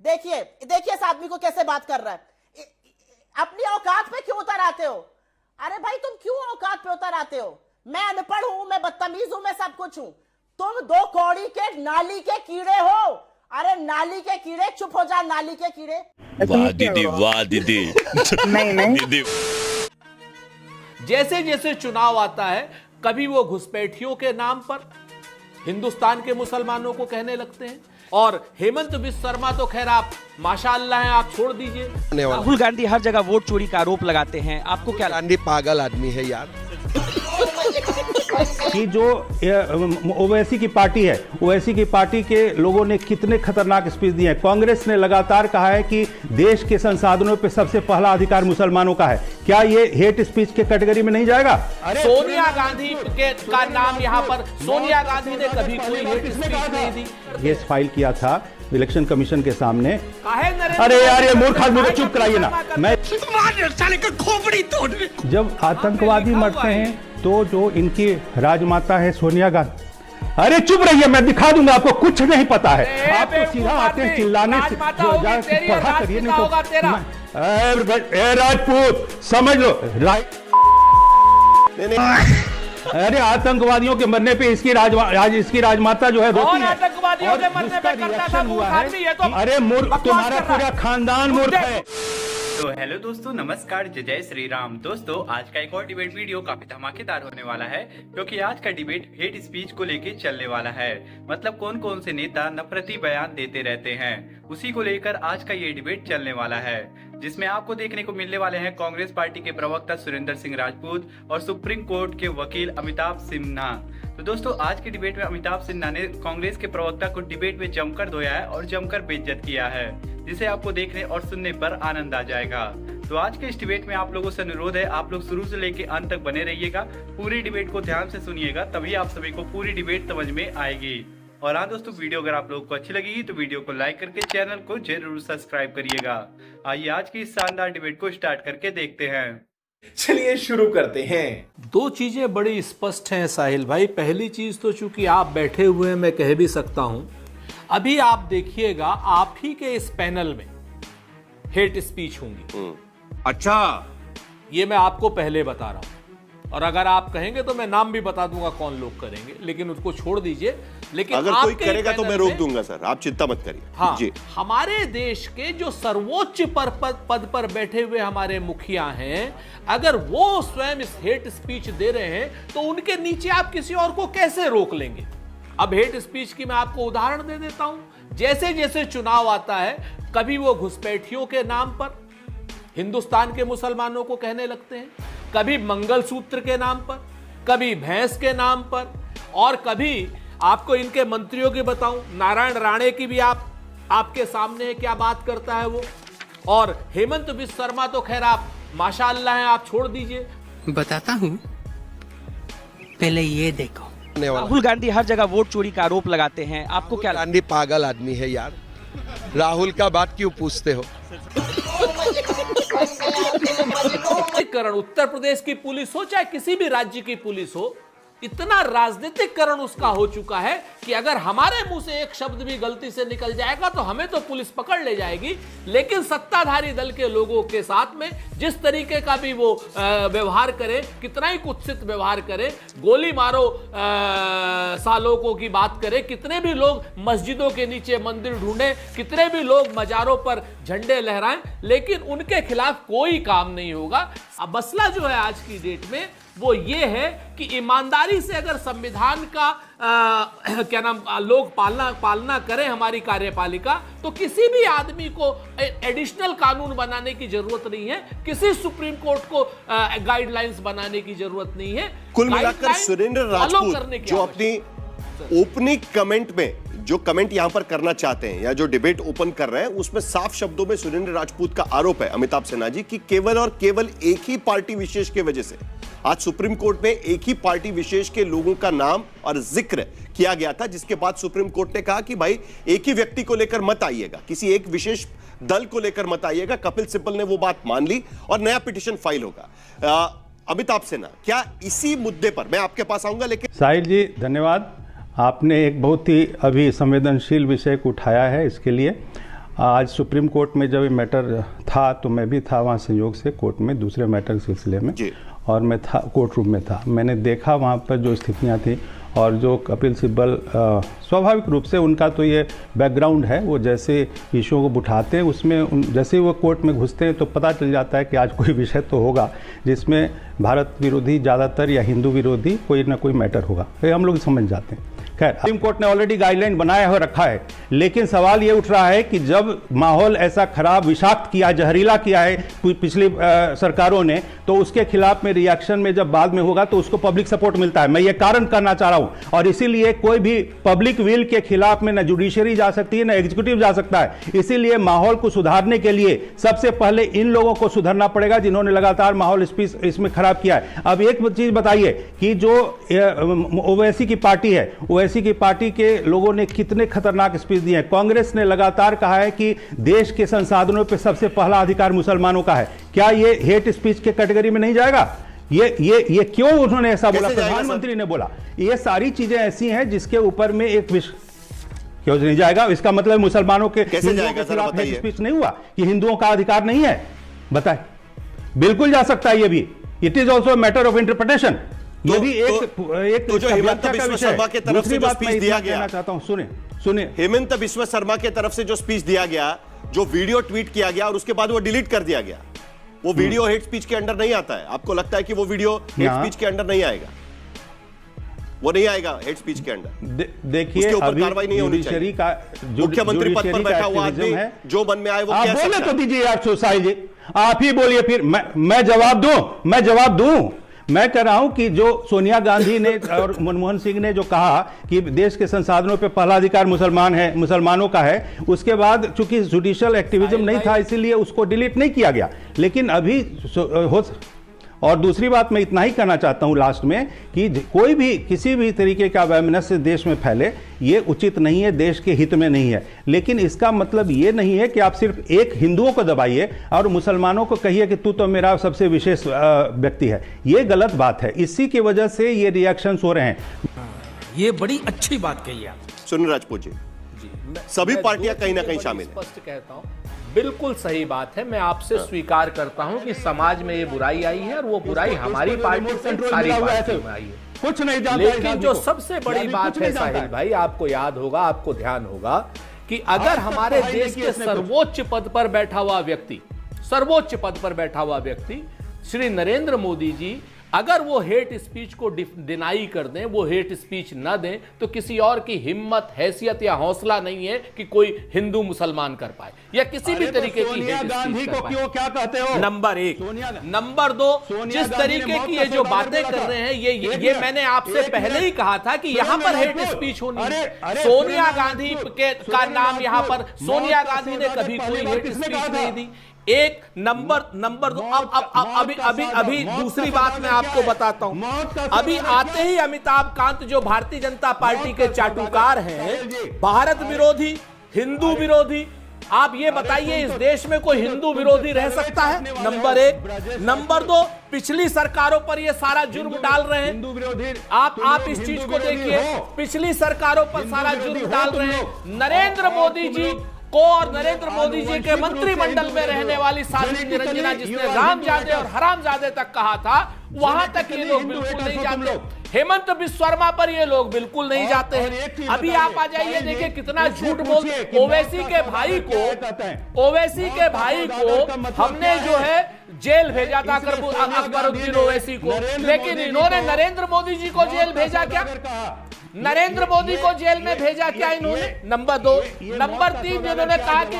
देखिए देखिए इस आदमी को कैसे बात कर रहा है। अपनी औकात पे क्यों उतर आते हो? अरे भाई तुम क्यों औकात पे उतर आते हो? मैं अनपढ़ हूं, मैं बदतमीज हूं, मैं सब कुछ हूं। तुम दो कौड़ी के नाली के कीड़े हो। अरे नाली के कीड़े, चुप हो जा नाली के कीड़े। वाह दीदी, वाह दीदी। नहीं दीदी। जैसे जैसे चुनाव आता है, कभी वो घुसपैठियों के नाम पर हिंदुस्तान के मुसलमानों को कहने लगते हैं, और हेमंत बिस्वा शर्मा तो खैर आप माशाअल्लाह हैं, आप छोड़ दीजिए। राहुल गांधी हर जगह वोट चोरी का आरोप लगाते हैं, आपको क्या? गांधी पागल आदमी है यार। कि जो ओवैसी की पार्टी है, ओवैसी की पार्टी के लोगों ने कितने खतरनाक स्पीच दिए हैं। कांग्रेस ने लगातार कहा है कि देश के संसाधनों पे सबसे पहला अधिकार मुसलमानों का है। क्या ये हेट स्पीच के कैटेगरी में नहीं जाएगा? सोनिया गांधी का नाम यहाँ पर, सोनिया गांधी ने कभी कोई हेट स्पीच नहीं दी। केस फाइल किया था इलेक्शन कमीशन के सामने। अरे अरे यार ये मूर्ख आदमी को चुप कराइए ना। मैं जब आतंकवादी मरते हैं तो जो इनकी राजमाता है सोनिया गांधी, अरे चुप रहिए, मैं दिखा दूंगा आपको, कुछ नहीं पता है। आप तो सीधा आते हैं चिल्लाने से, पढ़ा करिए नहीं तो। राजपूत समझ लो, अरे आतंकवादियों के मरने पे इसकी राजमाता जो है रोती है। आतंकवादियों के मरने पे करता था मूर्ख आदमी, ये तो अरे मूर्ख, तुम्हारा पूरा खानदान मूर्ख है। तो हेलो दोस्तों, नमस्कार, जय जय श्री राम। दोस्तों आज का एक और डिबेट वीडियो काफी धमाकेदार होने वाला है, क्योंकि आज का डिबेट हेट स्पीच को लेके चलने वाला है। मतलब कौन कौन से नेता नफरती बयान देते रहते हैं, उसी को लेकर आज का ये डिबेट चलने वाला है, जिसमें आपको देखने को मिलने वाले हैं कांग्रेस पार्टी के प्रवक्ता सुरेंद्र सिंह राजपूत और सुप्रीम कोर्ट के वकील अमिताभ सिन्हा। तो दोस्तों आज के डिबेट में अमिताभ सिन्हा ने कांग्रेस के प्रवक्ता को डिबेट में जमकर धोया है और जमकर बेइज्जत किया है, जिसे आपको देखने और सुनने पर आनंद आ जाएगा। तो आज के इस डिबेट में आप लोगों से अनुरोध है, आप लोग शुरू से लेकर अंत तक बने रहिएगा, पूरी डिबेट को ध्यान से सुनिएगा, तभी आप सभी को पूरी डिबेट समझ में आएगी। और हाँ दोस्तों, वीडियो अगर आप लोगों को अच्छी लगी तो वीडियो को लाइक करके चैनल को जरूर सब्सक्राइब करिएगा। आइए आज की इस शानदार डिबेट को स्टार्ट करके देखते हैं। चलिए शुरू करते हैं। दो चीजें बड़ी स्पष्ट हैं साहिल भाई। पहली चीज तो चूंकि आप बैठे हुए हैं, मैं कह भी सकता हूं, अभी आप देखिएगा आप ही के इस पैनल में हेट स्पीच होंगी। अच्छा, ये मैं आपको पहले बता रहा हूं, और अगर आप कहेंगे तो मैं नाम भी बता दूंगा कौन लोग करेंगे, लेकिन उसको छोड़ दीजिए। लेकिन अगर कोई करेगा तो मैं रोक दूंगा सर, आप चिंता मत करिए। हाँ जी। हमारे देश के जो सर्वोच्च पद पर बैठे हुए हमारे मुखिया हैं, अगर वो स्वयं इस हेट स्पीच दे रहे हैं तो उनके नीचे आप किसी और को कैसे रोक लेंगे? अब हेट स्पीच की मैं आपको उदाहरण दे देता हूं। जैसे जैसे चुनाव आता है, कभी वो घुसपैठियों के नाम पर हिंदुस्तान के मुसलमानों को कहने लगते हैं, कभी मंगलसूत्र के नाम पर, कभी भैंस के नाम पर, और कभी आपको इनके मंत्रियों की बताऊं, नारायण राणे की भी आपके सामने है क्या बात करता है वो, और हेमंत बिस्वा शर्मा तो खैर आप माशाअल्लाह हैं, आप छोड़ दीजिए। बताता हूं, पहले ये देखो। राहुल गांधी हर जगह वोट चोरी का आरोप लगाते हैं, आपको क्या? गांधी पागल आदमी है यार, राहुल का बात क्यों पूछते हो? उत्तर प्रदेश की पुलिस हो चाहे किसी भी राज्य की पुलिस हो, इतना राजनीतिकरण उसका हो चुका है कि अगर हमारे मुंह से एक शब्द भी गलती से निकल जाएगा तो हमें तो पुलिस पकड़ ले जाएगी, लेकिन सत्ताधारी दल के लोगों के साथ में जिस तरीके का भी वो व्यवहार करे, कितना ही कुत्सित व्यवहार करे, गोली मारो सालों को की बात करे, कितने भी लोग मस्जिदों के नीचे मंदिर ढूंढे, कितने भी लोग मजारों पर झंडे लहराएं, लेकिन उनके खिलाफ कोई काम नहीं होगा। अब मसला जो है आज की डेट में वो ये है कि ईमानदारी से अगर संविधान का क्या नाम लोग पालना करें हमारी कार्यपालिका, तो किसी भी आदमी को एडिशनल कानून बनाने की जरूरत नहीं है, किसी सुप्रीम कोर्ट को गाइडलाइंस बनाने की जरूरत नहीं है। कुल मिलाकर सुरेंद्र राजपूत जो अपनी ओपनिंग कमेंट में जो कमेंट यहां पर करना चाहते हैं या जो डिबेट ओपन कर रहे हैं, उसमें साफ शब्दों में सुरेंद्र राजपूत का आरोप है अमिताभ सिन्हा जी की केवल और केवल एक ही पार्टी विशेष की वजह से आज सुप्रीम कोर्ट में एक ही पार्टी विशेष के लोगों का नाम और जिक्र किया गया था, जिसके बाद सुप्रीम कोर्ट ने कहा कि भाई एक ही व्यक्ति को लेकर मत आइएगा, किसी एक विशेष दल को लेकर मत आइएगा। कपिल सिब्बल ने वो बात मान ली और नया पिटीशन फाइल होगा। अमिताभ सिन्हा, क्या इसी मुद्दे पर मैं आपके पास आऊंगा, लेकिन साहिल जी धन्यवाद, आपने एक बहुत ही अभी संवेदनशील विषय को उठाया है, इसके लिए आज सुप्रीम कोर्ट में जब ये मैटर था तो मैं भी था वहाँ संयोग से कोर्ट में दूसरे मैटर के सिलसिले में, और मैं था कोर्ट रूम में था। मैंने देखा वहाँ पर जो स्थितियाँ थी, और जो कपिल सिब्बल स्वाभाविक रूप से उनका तो ये बैकग्राउंड है, वो जैसे इशुओं को उठाते हैं उसमें जैसे ही वो कोर्ट में घुसते हैं तो पता चल जाता है कि आज कोई विषय तो होगा जिसमें भारत विरोधी ज़्यादातर या हिंदू विरोधी कोई ना कोई मैटर होगा, ये हम लोग समझ जाते हैं। खैर, सुप्रीम कोर्ट ने ऑलरेडी गाइडलाइन बनाया हुआ रखा है, लेकिन सवाल ये उठ रहा है कि जब माहौल ऐसा खराब, विषाक्त किया, जहरीला किया है पिछली सरकारों ने, तो उसके खिलाफ में रिएक्शन में जब बाद में होगा तो उसको पब्लिक सपोर्ट मिलता है। मैं ये कारण करना चाह रहा हूं, और इसीलिए कोई भी पब्लिक विल के खिलाफ में न जुडिशरी जा सकती है न एग्जीक्यूटिव जा सकता है। इसीलिए माहौल को सुधारने के लिए सबसे पहले इन लोगों को सुधरना पड़ेगा जिन्होंने लगातार माहौल इसमें खराब किया है। अब एक चीज बताइए कि जो ओवैसी की पार्टी है, ओवैसी की पार्टी के लोगों ने कितने खतरनाक स्पीच दिए हैं। कांग्रेस ने लगातार कहा है कि देश के संसाधनों पर सबसे पहला अधिकार मुसलमानों का है। क्या ये हेट स्पीच के कैटेगरी में नहीं जाएगा? ये क्यों उन्होंने ऐसा बोला? प्रधानमंत्री ने बोला। ये सारी चीजें ऐसी हैं जिसके ऊपर में एक क्यों नहीं जाएगा? इसका मतलब मुसलमानों के खिलाफ हेट स्पीच नहीं हुआ कि हिंदुओं का अधिकार नहीं है? बताए, बिल्कुल जा सकता है। ये भी it is also matter of interpretation. ये भी एक तो जो हेमंत बिस्वा शर्मा की तरफ से जो स्पीच दिया गया, चाहता हूं सुने हेमंत बिस्वा शर्मा की तरफ से जो स्पीच दिया गया, जो वीडियो ट्वीट किया गया और उसके बाद वो डिलीट कर दिया गया, वो वीडियो हेट स्पीच के अंडर नहीं आता है। आपको लगता है कि वो वीडियो हेट स्पीच के अंडर नहीं आएगा? वो नहीं आएगा हेट स्पीच के अंडर। देखिए, उसके ऊपर कार्रवाई नहीं होनी चाहिए। मुख्यमंत्री पद पर बैठा हुआ आदमी जो मन में आए वो कह सकता है। बोले तो दीजिए यार सोसाई जी, आप ही बोलिए, फिर मैं जवाब दूं। मैं कह रहा हूं कि जो सोनिया गांधी ने और मनमोहन सिंह ने जो कहा कि देश के संसाधनों पे पहला अधिकार मुसलमानों का है, उसके बाद चूंकि जुडिशियल एक्टिविज्म नहीं था इसीलिए उसको डिलीट नहीं किया गया। लेकिन अभी और दूसरी बात मैं इतना ही कहना चाहता हूं लास्ट में कि कोई भी किसी भी तरीके का वैमनस्य देश में फैले, ये उचित नहीं है, देश के हित में नहीं है। लेकिन इसका मतलब ये नहीं है कि आप सिर्फ एक हिंदुओं को दबाइए और मुसलमानों को कहिए कि तू तो मेरा सबसे विशेष व्यक्ति है। ये गलत बात है। इसी की वजह से ये रिएक्शंस हो रहे हैं। ये बड़ी अच्छी बात कही है। सुनील राजपूत जी, सभी पार्टियां कहीं ना कहीं शामिल है। स्पष्ट कहता हूं, बिल्कुल सही बात है। मैं आपसे स्वीकार करता हूं कि समाज में ये बुराई आई है और वो बुराई हमारी पार्टी से सारी पार्टियों में आई है, कुछ नहीं जानता। लेकिन जो सबसे बड़ी बात है साहिल भाई, आपको याद होगा, आपको ध्यान होगा कि अगर हमारे देश के सर्वोच्च पद पर बैठा हुआ व्यक्ति श्री नरेंद्र मोदी जी, अगर वो हेट स्पीच को डिनाई कर दें, वो हेट स्पीच न दें, तो किसी और की हिम्मत, हैसियत या हौसला नहीं है कि कोई हिंदू मुसलमान कर पाए या किसी भी तरीके की हेट स्पीच कर पाए। क्यों क्या कहते हो? नंबर एक। नंबर दो, जिस तरीके की ये जो बातें कर रहे हैं, ये मैंने आपसे पहले ही कहा था कि यहाँ पर हेट स्पीच होनी है। सोनिया गांधी का नाम यहाँ पर, सोनिया गांधी ने कभी कोई हेट स्पीच नहीं दी। एक नंबर दो। अभी दूसरी बात मैं आपको बताता हूं। अभी आते ही अमिताभ कांत जो भारतीय जनता पार्टी के चाटुकार हैं, भारत विरोधी, हिंदू विरोधी, आप ये बताइए इस देश में कोई हिंदू विरोधी रह सकता है? नंबर एक। नंबर दो, पिछली सरकारों पर ये सारा जुर्म डाल रहे हैं। हिंदू विरोधी, आप इस चीज को देखिए, पिछली सरकारों पर सारा जुर्म डाल रहे हैं। नरेंद्र मोदी जी को और नरेंद्र मोदी जी के मंत्रिमंडल में रहने वाली साध्वी निरंजना, जिसने रामजादे और हरामजादे तक कहा था, वहां तक ये लोग बिल्कुल नहीं जाते। हेमंत बिस्वा शर्मा पर ये लोग बिल्कुल नहीं जाते हैं। अभी आप आ जाइए, देखिए कितना झूठ बोलते। ओवैसी के भाई को हमने जो है जेल भेजा था, अकबरुद्दीन ओवैसी को, लेकिन इन्होंने नरेंद्र मोदी जी को जेल भेजा क्या? नरेंद्र मोदी को जेल में भेजा क्या इन्होंने? नंबर दो। नंबर तीन, जिन्होंने कहा कि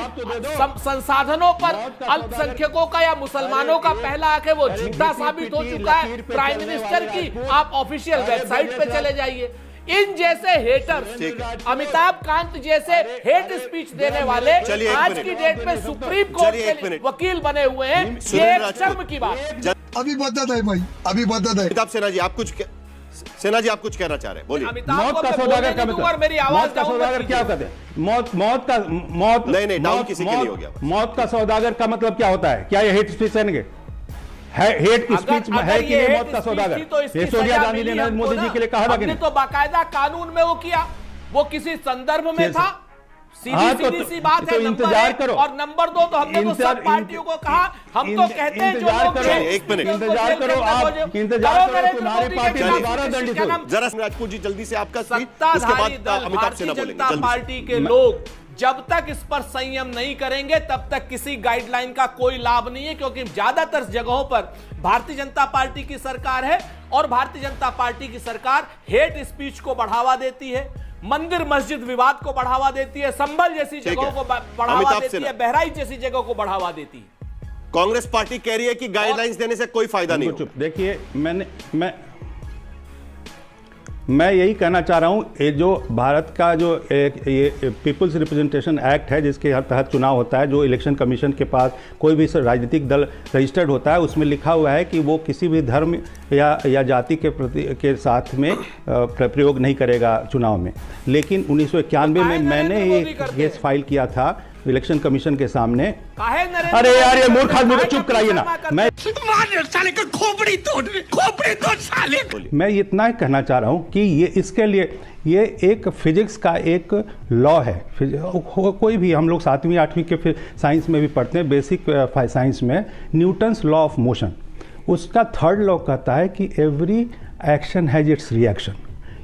संसाधनों पर अल्पसंख्यकों का या मुसलमानों का पहला हक है, वो झूठा साबित हो चुका है। प्राइम मिनिस्टर की आप ऑफिशियल वेबसाइट पे चले जाइए। इन जैसे हेटर्स, अमिताभ कांत जैसे हेट स्पीच देने वाले आज की डेट में सुप्रीम कोर्ट के वकील बने हुए हैं। ये एक शर्म की बात। अभी बदत है भाई, अभी बदत है। अमिताभ सेना जी, आप कुछ कहना चाह रहे हैं, बोलिए। मौत का सौदागर क्या मतलब? मेरी आवाज का सौदागर क्या कहते हैं? मौत नहीं, डाउन किसी की नहीं हो गया। मौत का सौदागर का मतलब क्या होता है? क्या ये हेट स्पीच है? हेट स्पीच है कि नहीं मौत का सौदागर? ये सोनिया गांधी ने नरेंद्र मोदी जी के लिए कहा था कि नहीं? तो बाकायदा कानून में वो किया, वो किसी संदर्भ में था, सीधी सी बात है। इंतजार करो। और नंबर 2 तो हमने तो सब पार्टियों को कहा, हम तो कहते हैं जो लोग एक मिनट इंतजार करो, आप इंतजार करो, तुम्हारी पार्टी दोबारा दंडित हो। जरा राजपूत जी जल्दी से आपका स्पीच, उसके सत्ताधारी बाद दल अमिताभ सेना भारतीय बोलेंगे। जनता जल्दी से। पार्टी के लोग जब तक इस पर संयम नहीं करेंगे तब तक किसी गाइडलाइन का कोई लाभ नहीं है, क्योंकि ज्यादातर जगहों पर भारतीय जनता पार्टी की सरकार है और भारतीय जनता पार्टी की सरकार हेट स्पीच को बढ़ावा देती है, मंदिर मस्जिद विवाद को बढ़ावा देती है, संभल जैसी जगहों को बढ़ावा देती है, बहराइच जैसी जगहों को बढ़ावा देती है। कांग्रेस पार्टी कह रही है कि गाइडलाइंस देने से कोई फायदा नहीं होगा। देखिए, मैं यही कहना चाह रहा हूं, ये जो भारत का जो ये पीपल्स रिप्रेजेंटेशन एक्ट है, जिसके तहत चुनाव होता है, जो इलेक्शन कमीशन के पास कोई भी राजनीतिक दल रजिस्टर्ड होता है, उसमें लिखा हुआ है कि वो किसी भी धर्म या जाति के साथ में प्रयोग नहीं करेगा चुनाव में। लेकिन 1991 में मैंने एक केस फाइल किया था इलेक्शन कमीशन के सामने। अरे यार, ये मूर्ख आदमी को चुप कराइए ना। मैं इतना कहना चाह रहा हूं कि ये इसके लिए ये एक फिजिक्स का एक लॉ है। कोई भी, हम लोग 7वीं 8वीं के साइंस में भी पढ़ते हैं, बेसिक साइंस में, न्यूटन्स लॉ ऑफ मोशन, उसका 3rd लॉ कहता है कि every action has its reaction.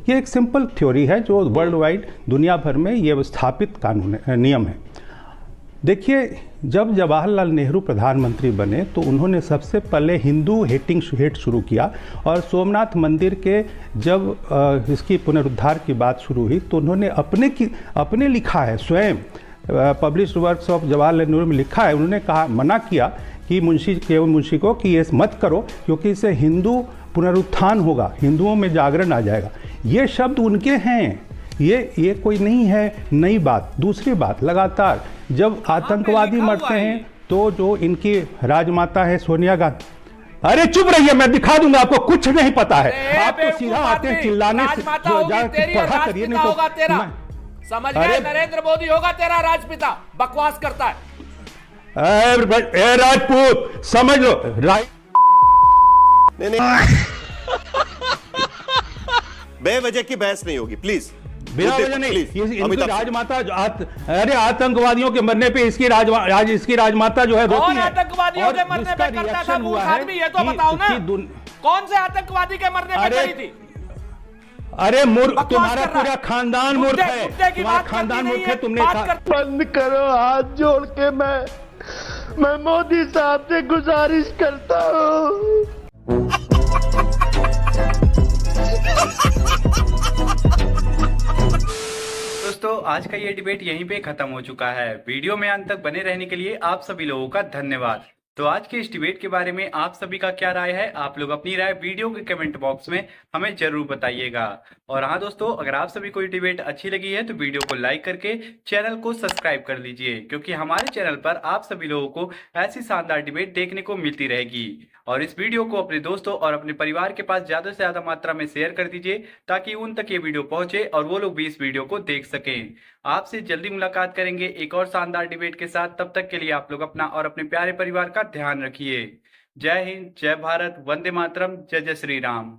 ये एक सिंपल थ्योरी है जो वर्ल्ड वाइड दुनिया भर में ये स्थापित कानून नियम है। देखिए, जब जवाहरलाल नेहरू प्रधानमंत्री बने तो उन्होंने सबसे पहले हिंदू हेट शुरू किया, और सोमनाथ मंदिर के जब इसकी पुनरुद्धार की बात शुरू हुई तो उन्होंने अपने लिखा है, स्वयं published works of Jawaharlal Nehru में लिखा है, उन्होंने कहा, मना किया कि मुंशी को कि ये मत करो, क्योंकि इससे हिंदू पुनरुत्थान होगा, हिंदुओं में जागरण आ जाएगा। ये शब्द उनके हैं, ये कोई नहीं है नई बात। दूसरी बात, लगातार जब आतंकवादी मरते हैं तो जो इनकी राजमाता है सोनिया गांधी, अरे चुप रहिए, मैं दिखा दूंगा आपको, कुछ नहीं पता है। आप तो सीधा आते हैं चिल्लाने से, पढ़ा करिए, नहीं तो समझ गए, नरेंद्र मोदी होगा तेरा राजपिता, बकवास करता है। ए राजपूत, समझ लो, बेवजह की बहस नहीं होगी, प्लीज। बिना वजह नहीं। राजमाता, अरे आतंकवादियों के मरने पे इसकी राजमाता जो है रोती है। आतंकवादियों के मरने पे करता था मूर्ख आदमी, ये तो बताओ ना, कौन से आतंकवादी के मरने पे करी थी? अरे मूर्ख, तुम्हारा पूरा खानदान मूर्ख है, तुम्हारा खानदान मूर्ख है। तुमने बंद करो, हाथ जोड़ के मैं मोदी साहब से गुजारिश करता हूँ। दोस्तों, आज का ये डिबेट यहीं पे खत्म हो चुका है। वीडियो में अंत तक बने रहने के लिए आप सभी लोगों का धन्यवाद। तो आज के इस डिबेट के बारे में आप सभी का क्या राय है? आप लोग अपनी राय वीडियो के कमेंट बॉक्स में हमें जरूर बताइएगा। और हाँ दोस्तों, अगर आप सभी को ये डिबेट अच्छी लगी है तो वीडियो को लाइक करके चैनल को सब्सक्राइब कर लीजिए, क्योंकि हमारे चैनल पर आप सभी लोगों को ऐसी शानदार डिबेट देखने को मिलती रहेगी। और इस वीडियो को अपने दोस्तों और अपने परिवार के पास ज्यादा से ज्यादा मात्रा में शेयर कर दीजिए, ताकि उन तक ये वीडियो पहुंचे और वो लोग भी इस वीडियो को देख सकें। आपसे जल्दी मुलाकात करेंगे एक और शानदार डिबेट के साथ। तब तक के लिए आप लोग अपना और अपने प्यारे परिवार का ध्यान रखिए। जय हिंद, जय भारत, वंदे मातरम, जय जय श्री राम।